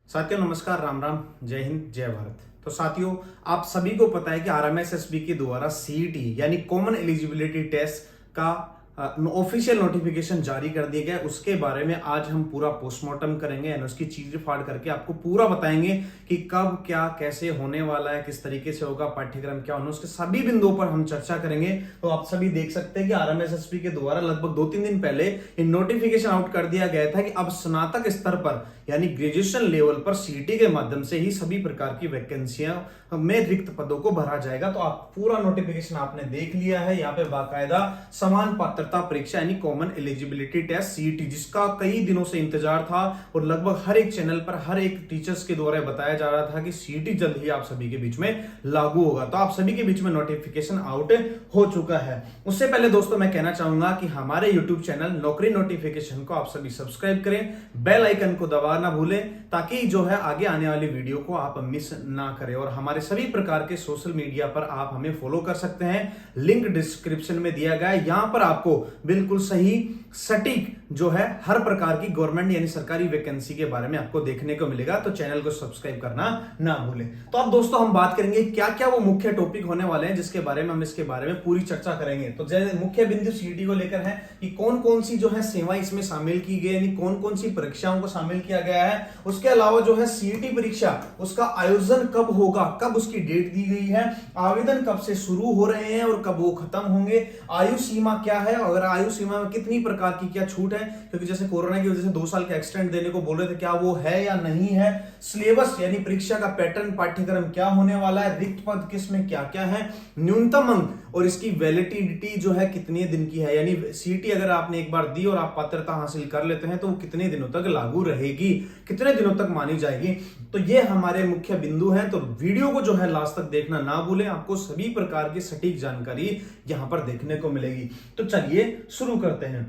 साथियों नमस्कार, राम राम, जय हिंद, जय भारत। तो साथियों, आप सभी को पता है कि आरएमएसएसबी के द्वारा सीईटी यानी कॉमन एलिजिबिलिटी टेस्ट का ऑफिशियल नोटिफिकेशन जारी कर दिया गया है। उसके बारे में आज हम पूरा पोस्टमार्टम करेंगे यानी उसकी चीजें फाड़ करके आपको पूरा बताएंगे कि कब क्या कैसे होने वाला है, किस तरीके से होगा, पाठ्यक्रम क्या होना, उसके सभी बिंदुओं पर हम चर्चा करेंगे। तो आप सभी देख सकते हैं कि आरएमएसएसबी के द्वारा लगभग 2-3 दिन पहले ये नोटिफिकेशन आउट कर दिया गया था कि अब स्नातक स्तर पर यानी ग्रेजुएशन लेवल पर सीईटी के माध्यम से ही सभी प्रकार की वैकेंसियां में रिक्त पदों को भरा जाएगा। तो आप पूरा नोटिफिकेशन आपने देख लिया है। यहाँ पे बाकायदा समान पात्रता परीक्षा यानी कॉमन एलिजिबिलिटी टेस्ट सीईटी, जिसका कई दिनों से इंतजार था और लगभग हर एक चैनल पर हर एक टीचर्स के द्वारा बताया जा रहा था कि सीईटी जल्द ही आप सभी के बीच में लागू होगा। तो आप सभी के बीच में नोटिफिकेशन आउट हो चुका है। उससे पहले दोस्तों मैं कहना चाहूंगा कि हमारे यूट्यूब चैनल नौकरी नोटिफिकेशन को आप सभी सब्सक्राइब करें, बेल आइकन को दबाना ना भूलें, ताकि जो है आगे आने वाली वीडियो को आप मिस ना करें। और हमारे सभी प्रकार के सोशल मीडिया पर आप हमें फॉलो कर सकते हैं, लिंक डिस्क्रिप्शन में दिया गया है। यहां पर आपको बिल्कुल सही सटीक जो है हर प्रकार की गवर्नमेंट यानी सरकारी वैकेंसी के बारे में आपको देखने को मिलेगा। तो चैनल को सब्सक्राइब करना ना भूलें। तो अब दोस्तों हम बात करेंगे क्या क्या वो मुख्य टॉपिक होने वाले हैं जिसके बारे में हम इसके बारे में पूरी चर्चा करेंगे। तो जैसे मुख्य बिंदु सीईटी को लेकर है कि कौन कौन सी जो है सेवाएं इसमें शामिल की गई, यानी कौन कौन सी परीक्षाओं को शामिल किया गया है। उसके अलावा जो है सीईटी परीक्षा उसका आयोजन कब होगा, कब उसकी डेट दी गई है, आवेदन कब से शुरू हो रहे हैं और कब वो खत्म होंगे, आयु सीमा क्या है, अगर आयु सीमा में कितनी प्रकार की क्या छूट है, क्योंकि जैसे कोरोना की वजह से 2 साल का एक्सटेंड देने को बोल रहे थे, क्या वो है या नहीं है। सिलेबस यानी परीक्षा का पैटर्न, पाठ्यक्रम क्या होने वाला है, रिक्त पद किसमें क्या क्या है, न्यूनतम अंक और इसकी वैलिडिटी जो है कितने दिन की है, यानी सीईटी अगर आपने एक बार दी और आप पात्रता हासिल कर लेते हैं तो वो कितने दिनों तक लागू रहेगी, कितने दिनों तक मानी जाएगी। तो ये हमारे मुख्य बिंदु हैं। तो वीडियो को जो है लास्ट तक देखना ना भूलें, आपको सभी प्रकार की सटीक जानकारी यहां पर देखने को मिलेगी। तो चलिए शुरू करते हैं।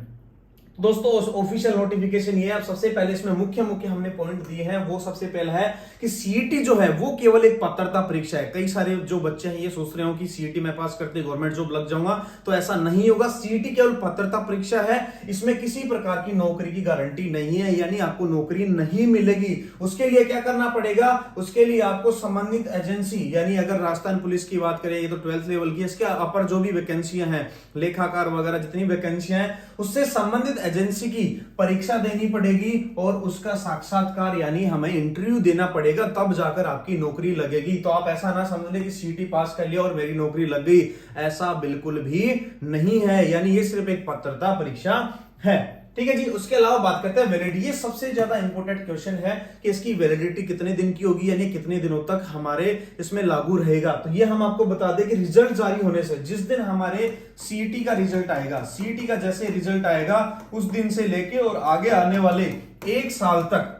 दोस्तों ऑफिशियल नोटिफिकेशन ये है। अब सबसे पहले इसमें मुख्य हमने पॉइंट दिए हैं। वो सबसे पहला है कि सीईटी जो है वो केवल एक पात्रता परीक्षा है। कई सारे जो बच्चे हैं ये सोच रहे हो कि सीईटी में पास करते गवर्नमेंट जॉब लग जाऊंगा, तो ऐसा नहीं होगा। सीईटी केवल पात्रता परीक्षा है, इसमें किसी प्रकार की नौकरी की गारंटी नहीं है, यानी आपको नौकरी नहीं मिलेगी। उसके लिए क्या करना पड़ेगा, उसके लिए आपको संबंधित एजेंसी यानी अगर राजस्थान पुलिस की बात करें, ये तो 12th लेवल की, इसके अपर जो भी वैकेंसियां हैं, लेखाकार वगैरह जितनी वैकेंसियां हैं, उससे संबंधित एजेंसी की परीक्षा देनी पड़ेगी और उसका साक्षात्कार यानी हमें इंटरव्यू देना पड़ेगा, तब जाकर आपकी नौकरी लगेगी। तो आप ऐसा ना समझ लें कि सीईटी पास कर लिया और मेरी नौकरी लग गई, ऐसा बिल्कुल भी नहीं है। यानी ये सिर्फ एक पात्रता परीक्षा है, ठीक है जी। उसके अलावा बात करते हैं वैलिडिटी। ये सबसे ज्यादा इंपॉर्टेंट क्वेश्चन है कि इसकी वैलिडिटी कितने दिन की होगी, यानी कितने दिनों तक हमारे इसमें लागू रहेगा। तो ये हम आपको बता दें कि रिजल्ट जारी होने से जिस दिन हमारे सीईटी का रिजल्ट आएगा, सीईटी का जैसे रिजल्ट आएगा उस दिन से लेके और आगे आने वाले 1 साल तक,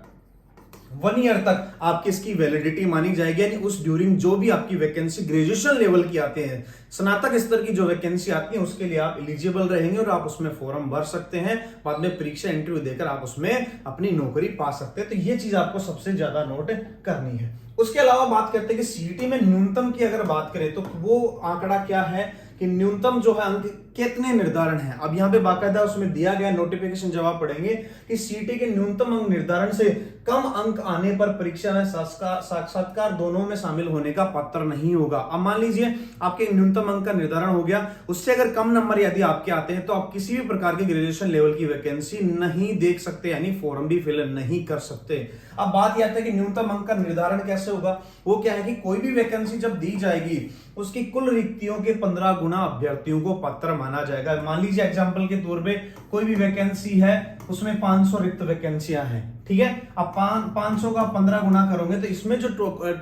1 ईयर तक आपकी इसकी वैलिडिटी मानी जाएगी। यानी उस ड्यूरिंग जो भी आपकी वैकेंसी ग्रेजुएशन लेवल की आते हैं, स्नातक स्तर की जो वैकेंसी आती है, उसके लिए आप एलिजिबल रहेंगे और आप उसमें फॉर्म भर सकते हैं। बाद में परीक्षा इंटरव्यू देकर आप उसमें अपनी नौकरी पा सकते हैं। तो ये चीज आपको सबसे ज्यादा नोट करनी है। उसके अलावा बात करते हैं कि सीईटी में न्यूनतम की अगर बात करें तो वो आंकड़ा क्या है कि न्यूनतम जो है अंक कितने निर्धारण है। अब यहां पे बाकायदा उसमें दिया गया नोटिफिकेशन जब आप पढ़ेंगे कि सीईटी के न्यूनतम अंक निर्धारण से कम अंक आने पर परीक्षा में साक्षात्कार दोनों में शामिल होने का पात्र नहीं होगा। अब मान लीजिए आपके न्यूनतम अंक का निर्धारण हो गया, उससे अगर कम नंबर यदि आपके आते हैं तो आप किसी भी प्रकार की ग्रेजुएशन लेवल की वैकेंसी नहीं देख सकते, यानी फॉर्म भी फिल नहीं कर सकते। अब बात यह है कि न्यूनतम अंक का निर्धारण कैसे होगा। वो क्या है कि कोई भी वैकेंसी जब दी जाएगी उसकी कुल रिक्तियों के 15 गुना अभ्यर्थियों को पात्र माना जाएगा। मान लीजिए एग्जांपल के तौर पे कोई भी वैकेंसी है, उसमें 500 रिक्त वैकेंसियां हैं, ठीक है। अब 500 का 15 गुना करोगे तो इसमें जो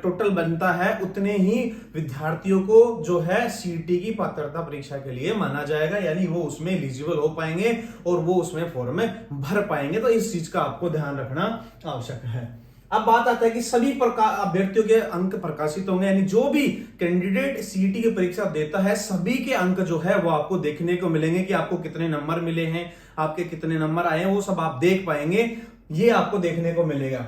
टोटल बनता है उतने ही विद्यार्थियों को जो है सीईटी की पात्रता परीक्षा के लिए माना जाएगा, यानी वो उसमें एलिजिबल हो पाएंगे और वो उसमें फॉर्म भर पाएंगे। तो इस चीज का आपको ध्यान रखना आवश्यक है। अब बात आता है कि सभी प्रकार अभ्यर्थियों के अंक प्रकाशित होंगे, यानी जो भी कैंडिडेट सीईटी की परीक्षा देता है सभी के अंक जो है वो आपको देखने को मिलेंगे कि आपको कितने नंबर मिले हैं, आपके कितने नंबर आए हैं, वो सब आप देख पाएंगे, ये आपको देखने को मिलेगा।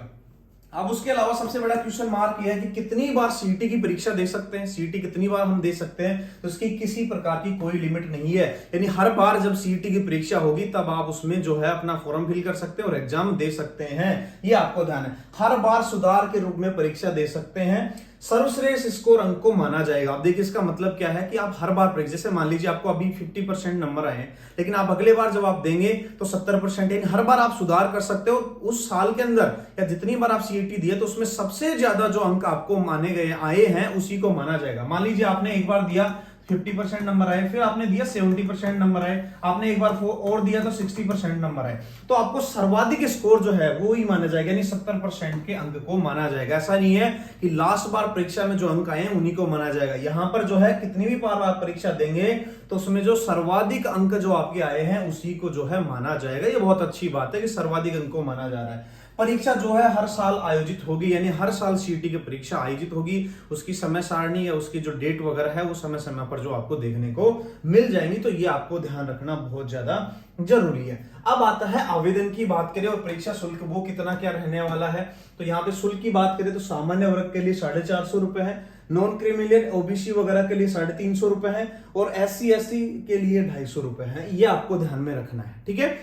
अब उसके अलावा सबसे बड़ा क्वेश्चन मार्क यह है कि कितनी बार सीईटी की परीक्षा दे सकते हैं, सीईटी कितनी बार हम दे सकते हैं, तो इसकी किसी प्रकार की कोई लिमिट नहीं है। यानी हर बार जब सीईटी की परीक्षा होगी तब आप उसमें जो है अपना फॉर्म फिल कर सकते हैं और एग्जाम दे सकते हैं, ये आपको ध्यान है। हर बार सुधार के रूप में परीक्षा दे सकते हैं, सर्वश्रेष्ठ स्कोर अंक को माना जाएगा। अब देखिए इसका मतलब क्या है कि आप हर बार परीक्षा, जैसे मान लीजिए आपको अभी 50% नंबर आए हैं, लेकिन आप अगले बार जब आप देंगे तो 70%, यानी हर बार आप सुधार कर सकते हो। उस साल के अंदर या जितनी बार आप सीईटी दिए तो उसमें सबसे ज्यादा जो अंक आपको माने गए आए हैं उसी को माना जाएगा। मान लीजिए आपने एक बार दिया 50% नंबर आए, फिर आपने दिया 70% नंबर आए, आपने एक बार और दिया तो 60% नंबर आए, तो आपको सर्वाधिक स्कोर जो है वो ही माना जाएगा, यानी 70% के अंक को माना जाएगा। ऐसा नहीं है कि लास्ट बार परीक्षा में जो अंक आए हैं उन्हीं को माना जाएगा। यहां पर जो है कितनी भी बार आप परीक्षा देंगे तो उसमें जो सर्वाधिक अंक जो आपके आए हैं उसी को जो है माना जाएगा। ये बहुत अच्छी बात है कि सर्वाधिक अंक को माना जा रहा है। परीक्षा जो है हर साल आयोजित होगी, यानी हर साल सीईटी की परीक्षा आयोजित होगी। उसकी समय सारणी या उसकी जो डेट वगैरह है वो समय समय पर जो आपको देखने को मिल जाएंगी, तो ये आपको ध्यान रखना बहुत ज्यादा जरूरी है। अब आता है आवेदन की बात करें और परीक्षा शुल्क वो कितना क्या रहने वाला है। तो यहाँ पे शुल्क की बात करें तो सामान्य वर्ग के लिए 450 रुपए है, नॉन क्रिमिनल ओबीसी वगैरह के लिए 350 रुपए है, और SC SC के लिए 250 रुपए है। ये आपको ध्यान में रखना है, ठीक है।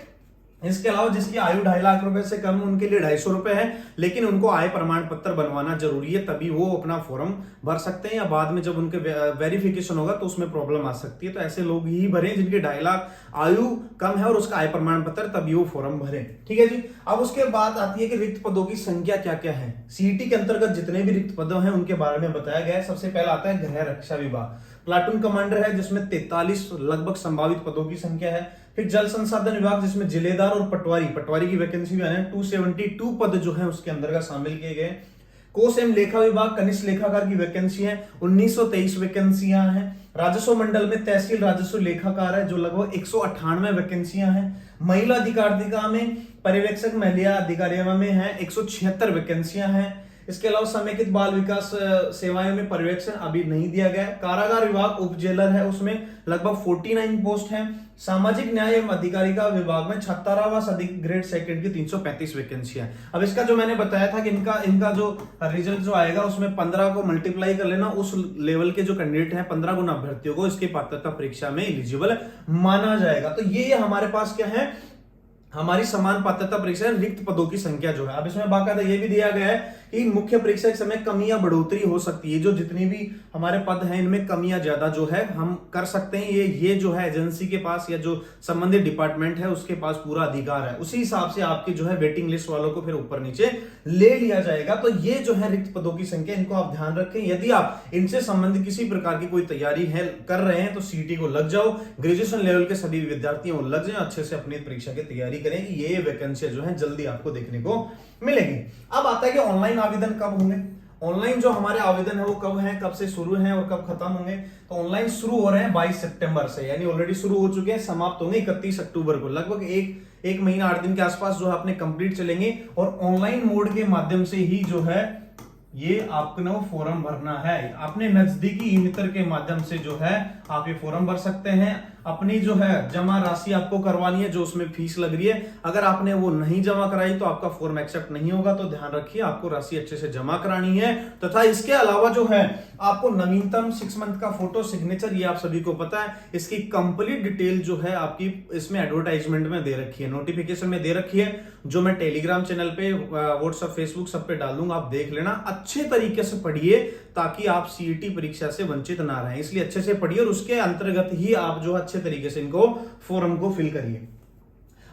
इसके अलावा जिसकी आयु 2.5 लाख रुपए से कम उनके लिए 250 रुपए है, लेकिन उनको आय प्रमाण पत्र बनवाना जरूरी है, तभी वो अपना फॉर्म भर सकते हैं, या बाद में जब उनके वेरिफिकेशन होगा तो उसमें प्रॉब्लम आ सकती है। तो ऐसे लोग ही भरें जिनके 2.5 लाख आयु कम है और उसका आय प्रमाण पत्र, तभी वो फॉर्म भरें, ठीक है जी। अब उसके बाद आती है कि रिक्त पदों की संख्या क्या क्या है। सीईटी के अंतर्गत जितने भी रिक्त पद हैं उनके बारे में बताया गया है। सबसे पहला आता है गृह रक्षा विभाग, प्लाटून कमांडर है जिसमें 43 लगभग संभावित पदों की संख्या है। फिर जल संसाधन विभाग जिसमें जिलेदार और पटवारी की वैकेंसी भी है, 272 पद जो है उसके अंदर का शामिल किए गए। कोष एवं लेखा विभाग कनिष्ठ लेखाकार की वैकेंसी है, 1923 वैकेंसियां हैं। राजस्व मंडल में तहसील राजस्व लेखाकार है जो लगभग 198 वैकेंसियां हैं। महिला अधिकारिता में पर्यवेक्षक महिला अधिकारियों में है 176 वैकेंसियां हैं। इसके अलावा समेकित बाल विकास सेवाएं में पर्यवेक्षण अभी नहीं दिया गया है। कारागार विभाग उप जेलर है, उसमें लगभग 49 पोस्ट हैं। सामाजिक न्याय एवं अधिकारिता विभाग में 76वां सदिक ग्रेड सेकंड की 335 वैकेंसियां। अब इसका जो मैंने बताया था कि इनका जो रिजल्ट जो आएगा उसमें 15 को मल्टीप्लाई कर लेना, उस लेवल के जो कैंडिडेट हैं 15 गुना अभ्यर्थियों को इसके पात्रता परीक्षा में एलिजिबल माना जाएगा। तो ये हमारे पास क्या है, हमारी समान पात्रता परीक्षा रिक्त पदों की संख्या जो है। अब इसमें बाकायदा ये भी दिया गया है कि मुख्य परीक्षा के समय कमी या बढ़ोतरी हो सकती है। जो जितनी भी हमारे पद हैं इनमें कमी या ज्यादा जो है हम कर सकते हैं। ये जो है एजेंसी के पास या जो संबंधित डिपार्टमेंट है उसके पास पूरा अधिकार है। उसी हिसाब से आपकी जो है वेटिंग लिस्ट वालों को फिर ऊपर नीचे ले लिया जाएगा। तो ये जो है रिक्त पदों की संख्या, इनको आप ध्यान रखें। यदि आप इनसे संबंधित किसी प्रकार की कोई तैयारी है कर रहे हैं तो सीईटी को लग जाओ, ग्रेजुएशन लेवल के सभी विद्यार्थियों को लग जाए, अच्छे से अपनी परीक्षा की तैयारी करें। ये वैकेंसी जो है जल्दी आपको देखने को मिलेगी। अब आता है कि ऑनलाइन आवेदन कब होंगे। ऑनलाइन जो हमारे आवेदन है वो कब है, कब से शुरू है और कब खत्म होंगे। तो ऑनलाइन शुरू हो रहे हैं 22 सितंबर से, यानी ऑलरेडी शुरू हो चुके हैं, समाप्त होंगे 31 अक्टूबर को। लगभग एक महीना 8 दिन के आसपास जो है अपने कंप्लीट चलेंगे, और ऑनलाइन मोड के माध्यम से ही जो है ये आपको फॉर्म भरना है। अपने नजदीकी ई मित्र के माध्यम से जो है आप ये फॉर्म भर सकते हैं। अपनी जो है जमा राशि आपको करवानी है, जो उसमें फीस लग रही है। अगर आपने वो नहीं जमा कराई तो आपका फॉर्म एक्सेप्ट नहीं होगा। तो ध्यान रखिए आपको राशि अच्छे से जमा करानी है। तथा इसके अलावा जो है आपको नवीनतम 6 मंथ का फोटो सिग्नेचर, ये आप सभी को पता है। इसकी कंप्लीट डिटेल जो है आपकी इसमें एडवर्टाइजमेंट में दे रखी है, नोटिफिकेशन में दे रखी है, जो मैं टेलीग्राम चैनल पे, व्हाट्सएप, फेसबुक सब पे डाल दूंगा। आप देख लेना, अच्छे तरीके से पढ़िए ताकि आप सीईटी परीक्षा से वंचित ना रहें। इसलिए अच्छे से पढ़िए और उसके अंतर्गत ही आप जो अच्छे तरीके से इनको फॉर्म को फिल करिए।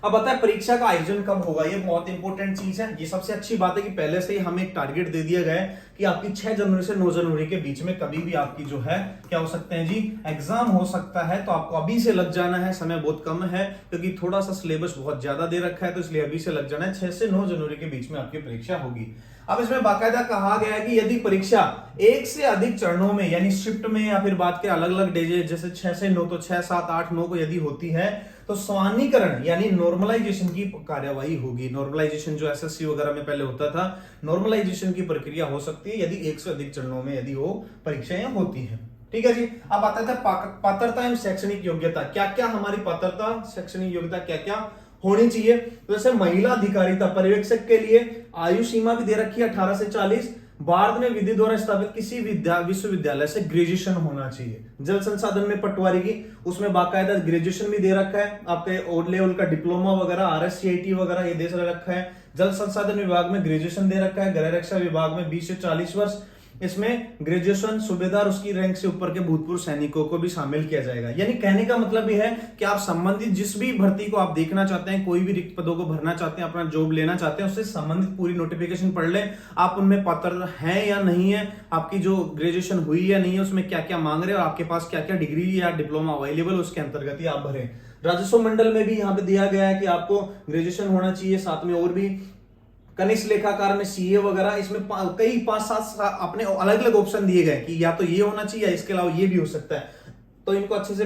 अब बताए परीक्षा का आयोजन कब होगा, ये बहुत इंपॉर्टेंट चीज है। ये सबसे अच्छी बात है कि पहले से ही हमें एक टारगेट दे दिया गया है कि आपकी 6 जनवरी से 9 जनवरी के बीच में कभी भी आपकी जो है क्या हो सकते हैं जी, एग्जाम हो सकता है। तो आपको अभी से लग जाना है, समय बहुत कम है क्योंकि थोड़ा सा सिलेबस बहुत ज्यादा दे रखा है, तो इसलिए अभी से लग जाना है। 6 से 9 जनवरी के बीच में आपकी परीक्षा होगी। अब इसमें बाकायदा कहा गया है कि यदि परीक्षा एक से अधिक चरणों में, यानी शिफ्ट में, या फिर बात के अलग अलग डेज जैसे 6 से 9, तो 6, 7, 8, 9 को यदि होती है तो स्वानीकरण यानी नॉर्मलाइजेशन की कार्यवाही होगी। नॉर्मलाइजेशन जो एसएससी वगैरह में पहले होता था, नॉर्मलाइजेशन की प्रक्रिया हो सकती है यदि एक से अधिक चरणों में यदि वो परीक्षाएं होती हैं। ठीक है जी। अब आता था पात्रता एवं शैक्षणिक योग्यता। क्या क्या हमारी पात्रता, शैक्षणिक योग्यता क्या क्या होनी चाहिए। तो जैसे महिला अधिकारिता पर्यवेक्षक के लिए आयु सीमा भी दे रखी है 18 से 40। भारत में विधि द्वारा स्थापित किसी विश्वविद्यालय से ग्रेजुएशन होना चाहिए। जल संसाधन में पटवारी की उसमें बाकायदा ग्रेजुएशन भी दे रखा है, आपके ओ लेवल का डिप्लोमा वगैरह RSCIT वगैरह ये दे रखा है। जल संसाधन विभाग में ग्रेजुएशन दे रखा है। गृह रक्षा विभाग में 20 से 40 वर्ष, इसमें ग्रेजुएशन सूबेदार उसकी रैंक से ऊपर के भूतपूर्व सैनिकों को भी शामिल किया जाएगा। यानी कहने का मतलब यह है कि आप संबंधित जिस भी भर्ती को आप देखना चाहते हैं, कोई भी रिक्त पदों को भरना चाहते हैं, अपना जॉब लेना चाहते हैं, उससे संबंधित पूरी नोटिफिकेशन पढ़ लें। आप उनमें पात्र हैं या नहीं है, आपकी जो ग्रेजुएशन हुई या नहीं है, उसमें क्या क्या मांग रहे हैं और आपके पास क्या क्या डिग्री या डिप्लोमा अवेलेबल, उसके अंतर्गत ही आप भरें। राजस्व मंडल में भी यहाँ पे दिया गया है कि आपको ग्रेजुएशन होना चाहिए, साथ में और भी कनिष्ठ लेखाकार में CA वगैरह, इसमें कई 5-7 अपने अलग अलग ऑप्शन दिए गए कि या तो ये होना चाहिए, इसके अलावा ये भी हो सकता है। तो इनको अच्छे से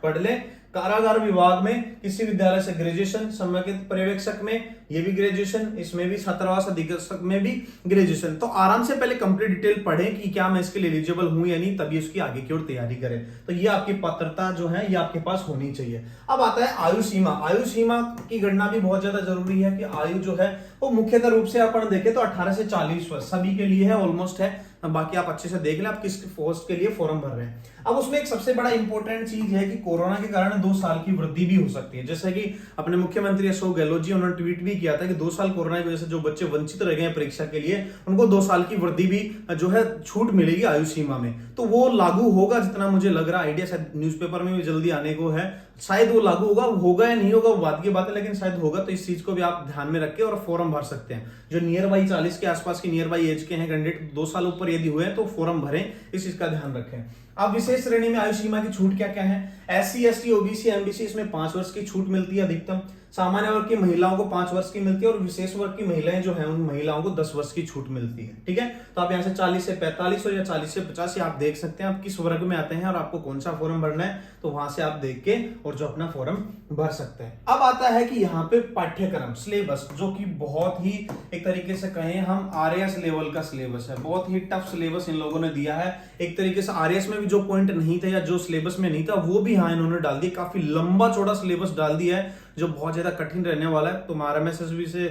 पढ़ लें। कारागार विभाग में किसी विद्यालय से ग्रेजुएशन, समन्वित पर्यवेक्षक में ये भी ग्रेजुएशन, इसमें भी छात्रावास अधीक्षक में भी ग्रेजुएशन। तो आराम से पहले कंप्लीट डिटेल पढ़ें कि क्या मैं इसके लिए एलिजिबल हूं या नहीं, तभी उसकी आगे की ओर तैयारी करें। तो ये आपकी पात्रता जो है ये आपके पास होनी चाहिए। अब आता है आयु सीमा। आयु सीमा की गणना भी बहुत ज्यादा जरूरी है कि आयु जो है वो मुख्यतः रूप से अपन देखें तो 18 से 40 वर्ष सभी के लिए है, ऑलमोस्ट है। बाकी आप अच्छे से देख लें आप किस पोस्ट के लिए फॉर्म भर रहे हैं। अब उसमें एक सबसे बड़ा इंपॉर्टेंट चीज है कि कोरोना के कारण 2 साल की वृद्धि भी हो सकती है। जैसे कि अपने मुख्यमंत्री अशोक गहलोत जी उन्होंने ट्वीट भी किया था कि 2 साल कोरोना की वजह से जो बच्चे वंचित रह गए परीक्षा के लिए, उनको 2 साल की वृद्धि भी जो है छूट मिलेगी आयु सीमा में। तो वो लागू होगा जितना मुझे लग रहा है, आइडिया शायद न्यूज़पेपर में भी जल्दी आने को है, शायद वो लागू होगा या नहीं होगा वो बात की बात है, लेकिन शायद होगा। तो इस चीज को भी आप ध्यान में रखें और फॉर्म भर सकते हैं। जो नियर बाई 40 के आसपास की नियर बाई एज के हैं कैंडिडेट, 2 साल ऊपर यदि हुए हैं तो फॉर्म भरें, इस चीज का ध्यान रखें। अब विशेष श्रेणी में आयु सीमा की छूट क्या क्या है? SC ST OBC MBC इसमें 5 वर्ष की छूट मिलती है अधिकतम। सामान्य वर्ग की महिलाओं को 5 वर्ष की मिलती है और विशेष वर्ग की महिलाएं जो है उन महिलाओं को 10 वर्ष की छूट मिलती है। ठीक है, तो आप यहाँ से 40 से 45 और या 40 से 50 आप देख सकते हैं आप किस वर्ग में आते हैं और आपको कौन सा फॉर्म भरना है, तो वहां से आप देख के और जो अपना फॉर्म भर सकते हैं। अब आता है कि यहाँ पे पाठ्यक्रम सिलेबस, जो कि बहुत ही एक तरीके से कहें हम RAS लेवल का सिलेबस है, बहुत ही टफ सिलेबस इन लोगों ने दिया है। एक तरीके से RAS में भी जो पॉइंट नहीं थे या जो सिलेबस में नहीं था वो भी यहाँ इन्होंने डाल दिया, काफी लंबा चौड़ा सिलेबस डाल दिया है जो बहुत ज्यादा कठिन रहने वाला है। तो RMSSB से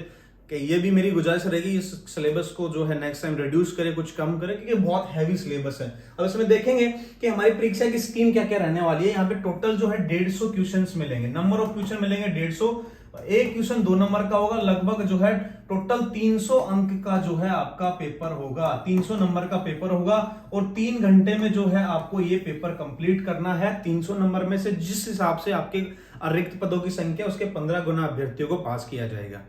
ये भी मेरी गुजारिश रहेगी इस सिलेबस को जो है नेक्स्ट टाइम रिड्यूस करे, कुछ कम करे, क्योंकि बहुत हैवी सिलेबस है। अब इसमें देखेंगे कि हमारी परीक्षा की स्कीम क्या क्या रहने वाली है। यहाँ पे टोटल जो है 150 क्वेश्चंस मिलेंगे, नंबर ऑफ क्वेश्चन मिलेंगे 150। एक क्वेश्चन 2 नंबर का होगा, लगभग जो है टोटल 300 अंक का जो है आपका पेपर होगा, 300 नंबर का पेपर होगा और 3 घंटे में जो है आपको ये पेपर कंप्लीट करना है। 300 नंबर में से जिस हिसाब से आपके रिक्त पदों की संख्या उसके 15 गुना अभ्यर्थियों को पास किया जाएगा।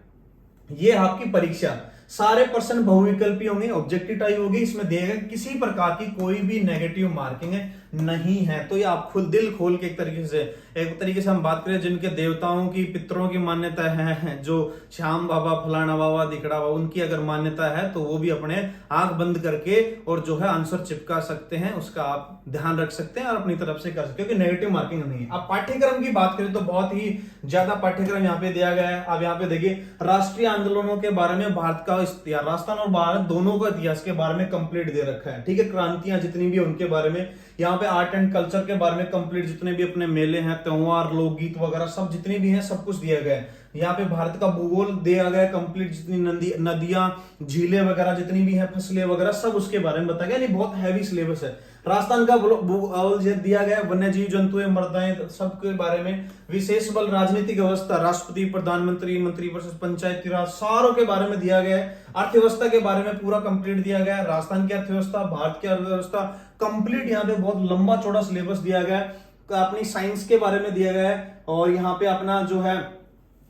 ये आपकी परीक्षा, सारे प्रश्न बहुविकल्पी होंगे, ऑब्जेक्टिव टाइप होगी, इसमें दिए गए किसी प्रकार की कोई भी नेगेटिव मार्किंग नहीं है। तो ये आप खुद दिल खोल के एक तरीके से हम बात करें जिनके देवताओं की पितरों की मान्यता है, जो श्याम बाबा फलाना बाबा दिखड़ा बाबा उनकी अगर मान्यता है तो वो भी अपने आंख बंद करके और जो है आंसर चिपका सकते हैं, उसका आप ध्यान रख सकते हैं और अपनी तरफ से कर सकते हैं, क्योंकि नेगेटिव मार्किंग नहीं है। अब पाठ्यक्रम की बात करें तो बहुत ही ज्यादा पाठ्यक्रम यहाँ पे दिया गया है। अब यहाँ पे देखिए राष्ट्रीय आंदोलनों के बारे में, भारत का इतिहास, राजस्थान और भारत दोनों का इतिहास के बारे में कंप्लीट दे रखा है। ठीक है, क्रांतियां जितनी भी उनके बारे में, यहाँ पे आर्ट एंड कल्चर के बारे में कंप्लीट, जितने भी अपने मेले हैं, त्योहार, लोकगीत वगैरह सब जितनी भी हैं सब कुछ दिया गया है। यहाँ पे भारत का भूगोल दिया गया है कंप्लीट, जितनी नदियां झीलें वगैरह जितनी भी हैं, फसलें वगैरह सब उसके बारे में बताया गया। यानी बहुत हैवी सिलेबस है। राजस्थान का भूगोल दिया गया है, वन्य जीव जंतुएं मृदाएं सबके बारे में, विशेष बल, राजनीतिक व्यवस्था, राष्ट्रपति, प्रधानमंत्री, मंत्रिपरिषद, पंचायती राज, सारों के बारे में दिया गया है। अर्थव्यवस्था के बारे में पूरा कंप्लीट दिया गया है, राजस्थान की अर्थव्यवस्था, भारत की अर्थव्यवस्था कंप्लीट। यहाँ पे बहुत लंबा चौड़ा सिलेबस दिया गया है। अपनी साइंस के बारे में दिया गया है और यहाँ पे अपना जो है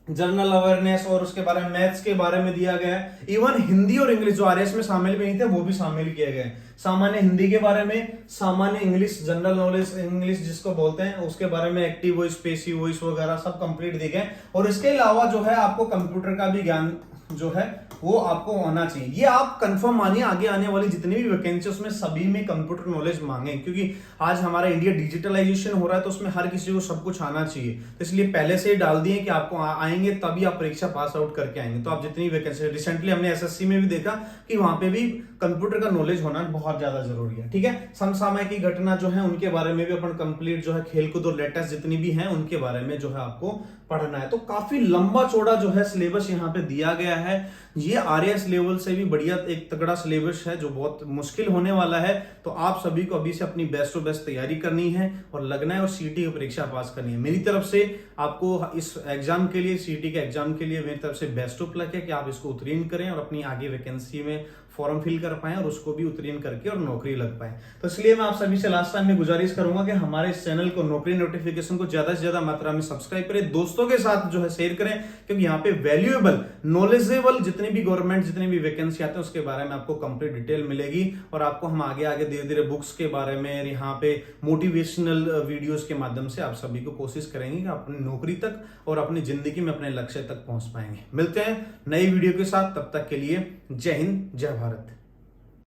जनरल अवेयरनेस और उसके बारे में मैथ्स के बारे में दिया गया है। इवन हिंदी और इंग्लिश जो RAS में शामिल भी नहीं थे वो भी शामिल किए गए। सामान्य हिंदी के बारे में, सामान्य इंग्लिश, जनरल नॉलेज इंग्लिश जिसको बोलते हैं, उसके बारे में एक्टिव वॉइस, पैसिव वॉइस वगैरह सब कंप्लीट दिए गए। और इसके अलावा जो है आपको कंप्यूटर का भी ज्ञान जो है वो आपको होना चाहिए। ये आप कंफर्म मानिए, आगे आने वाली जितनी भी वैकेंसी उसमें सभी में कंप्यूटर नॉलेज मांगे, क्योंकि आज हमारा इंडिया डिजिटलाइजेशन हो रहा है तो उसमें हर किसी को सब कुछ आना चाहिए। तो इसलिए पहले से ही डाल दिए कि आपको आएंगे तभी आप परीक्षा पास आउट करके आएंगे। तो आप जितनी वैकेंसी, रिसेंटली हमने SSC में भी देखा कि वहां पे भी कंप्यूटर का नॉलेज होना बहुत ज्यादा जरूरी है। ठीक है, समसामयिक की घटना जो है उनके बारे में भी अपन कंप्लीट जो है, खेलकूद और लेटेस्ट जितनी भी है उनके बारे में जो है आपको पढ़ना है। तो काफी लंबा चौड़ा जो है सिलेबस यहाँ पे दिया गया है। ये आरएएस लेवल से भी बढ़िया एक तगड़ा सिलेबस है जो बहुत मुश्किल होने वाला है। तो आप सभी को अभी से अपनी बेस्ट टू बेस्ट तैयारी करनी है और लगना है और सीईटी की परीक्षा पास करनी है। मेरी तरफ से आपको इस एग्जाम के लिए, सीईटी के एग्जाम के लिए मेरी तरफ से बेस्ट ऑफ लक है कि आप इसको उत्तीर्ण करें और अपनी आगे वैकेंसी में फॉर्म फिल कर पाएं और उसको भी उत्तीर्ण करके और नौकरी लग पाए। तो इसलिए मैं आप सभी से लास्ट टाइम में गुजारिश करूंगा कि हमारे इस चैनल को नौकरी नोटिफिकेशन को ज्यादा से ज्यादा मात्रा में सब्सक्राइब करें, दोस्तों के साथ जो है शेयर करें, क्योंकि यहाँ पे वैल्यूएबल नॉलेजेबल जितनी भी गवर्नमेंट जितनी भी वैकेंसी आते हैं उसके बारे में आपको कंप्लीट डिटेल मिलेगी और आपको हम आगे आगे धीरे धीरे बुक्स के बारे में, यहाँ पे मोटिवेशनल वीडियोस के माध्यम से आप सभी को कोशिश करेंगे कि अपनी नौकरी तक और अपनी जिंदगी में अपने लक्ष्य तक पहुंच पाएंगे। मिलते हैं नई वीडियो के साथ, तब तक के लिए जय हिंद जय भारत।